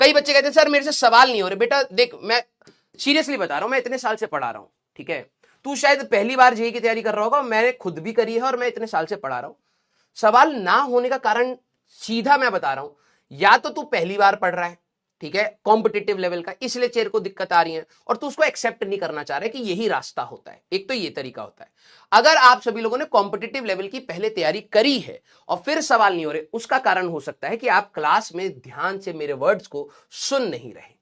कई बच्चे कहते हैं सर मेरे से सवाल नहीं हो रहे। बेटा देख, मैं सीरियसली बता रहा हूं, मैं इतने साल से पढ़ा रहा हूं, ठीक है। तू शायद पहली बार जेईई की तैयारी कर रहा होगा, मैंने खुद भी करी है और मैं इतने साल से पढ़ा रहा हूं। सवाल ना होने का कारण सीधा मैं बता रहा हूं, या तो तू पहली बार पढ़ रहा है, ठीक है, कॉम्पिटिटिव लेवल का, इसलिए तेरे को दिक्कत आ रही है और तू उसको एक्सेप्ट नहीं करना चाह रहे कि यही रास्ता होता है। एक तो ये तरीका होता है। अगर आप सभी लोगों ने कॉम्पिटिटिव लेवल की पहले तैयारी करी है और फिर सवाल नहीं हो रहे, उसका कारण हो सकता है कि आप क्लास में ध्यान से मेरे वर्ड्स को सुन नहीं रहे।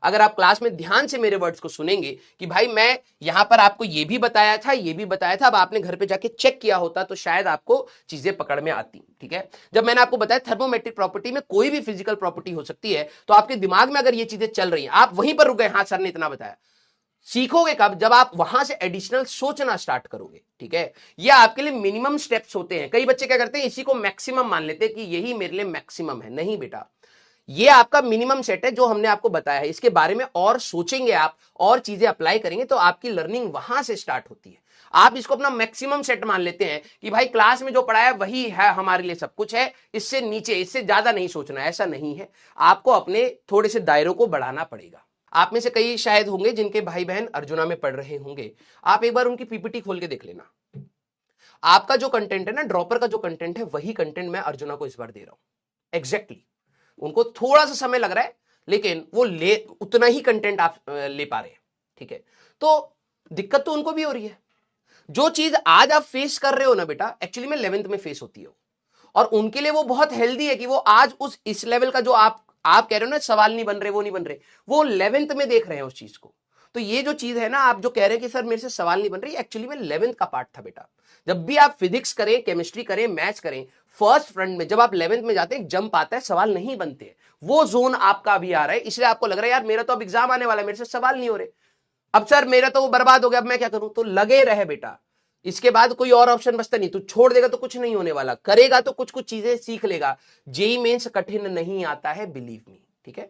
अगर आप क्लास में ध्यान से मेरे वर्ड्स को सुनेंगे कि भाई मैं यहां पर आपको ये भी बताया था, ये भी बताया था, अब आपने घर पे जाके चेक किया होता तो शायद आपको चीजें पकड़ में आती, ठीक है। जब मैंने आपको बताया थर्मोमेट्रिक प्रॉपर्टी में कोई भी फिजिकल प्रॉपर्टी हो सकती है, तो आपके दिमाग में अगर ये चीजें चल रही हैं, आप वहीं पर रुक गए, हाँ सर ने इतना बताया, सीखोगे कब? जब आप वहां से एडिशनल सोचना स्टार्ट करोगे, ठीक है। ये आपके लिए मिनिमम स्टेप्स होते हैं। कई बच्चे क्या करते हैं, इसी को मैक्सिमम मान लेते हैं कि यही मेरे लिए मैक्सिमम है। नहीं बेटा, ये आपका मिनिमम सेट है जो हमने आपको बताया है। इसके बारे में और सोचेंगे आप और चीजें अप्लाई करेंगे तो आपकी लर्निंग वहां से स्टार्ट होती है। आप इसको अपना मैक्सिमम सेट मान लेते हैं कि भाई क्लास में जो पढ़ाया वही है हमारे लिए सब कुछ है, इससे नीचे इससे ज्यादा नहीं सोचना। ऐसा नहीं है, आपको अपने थोड़े से दायरों को बढ़ाना पड़ेगा। आप में से कई शायद होंगे जिनके भाई बहन अर्जुना में पढ़ रहे होंगे, आप एक बार उनकी पीपीटी खोल के देख लेना। आपका जो कंटेंट है ना, ड्रॉपर का जो कंटेंट है, वही कंटेंट मैं अर्जुना को इस बार दे रहा हूं एग्जैक्टली। उनको थोड़ा सा समय लग रहा है लेकिन वो ले उतना ही कंटेंट आप ले पा रहे हैं, ठीक है। तो दिक्कत तो उनको भी हो रही है। जो चीज आज आप फेस कर रहे हो ना बेटा, एक्चुअली में 11th में फेस होती है और उनके लिए वो बहुत हेल्दी है कि वो आज उस इस लेवल का जो आप कह रहे हो ना सवाल नहीं बन रहे, वो नहीं बन रहे, वो 11th में देख रहे हैं उस चीज को। तो ये जो चीज है ना, आप जो कह रहे हैं कि सर मेरे से सवाल नहीं बन रही, एक्चुअली में 11th का पार्ट था बेटा। जब भी आप फिजिक्स करें, केमिस्ट्री करें, मैथ्स करें, फर्स्ट फ्रंट में जब आप 11th में जाते हैं, जंप आता है, सवाल नहीं बनते, वो जोन आपका अभी आ रहा है। इसलिए आपको लग रहा है यार मेरा तो अब एग्जाम आने वाला है, मेरे से सवाल नहीं हो रहे, अब सर मेरा तो वो बर्बाद हो गया, अब मैं क्या करूं? तो लगे रहे बेटा, इसके बाद कोई और ऑप्शन बचता नहीं। तू छोड़ देगा तो कुछ नहीं होने वाला, करेगा तो कुछ कुछ चीजें सीख लेगा। जेईई मेंस कठिन नहीं आता है, बिलीव मी, ठीक है।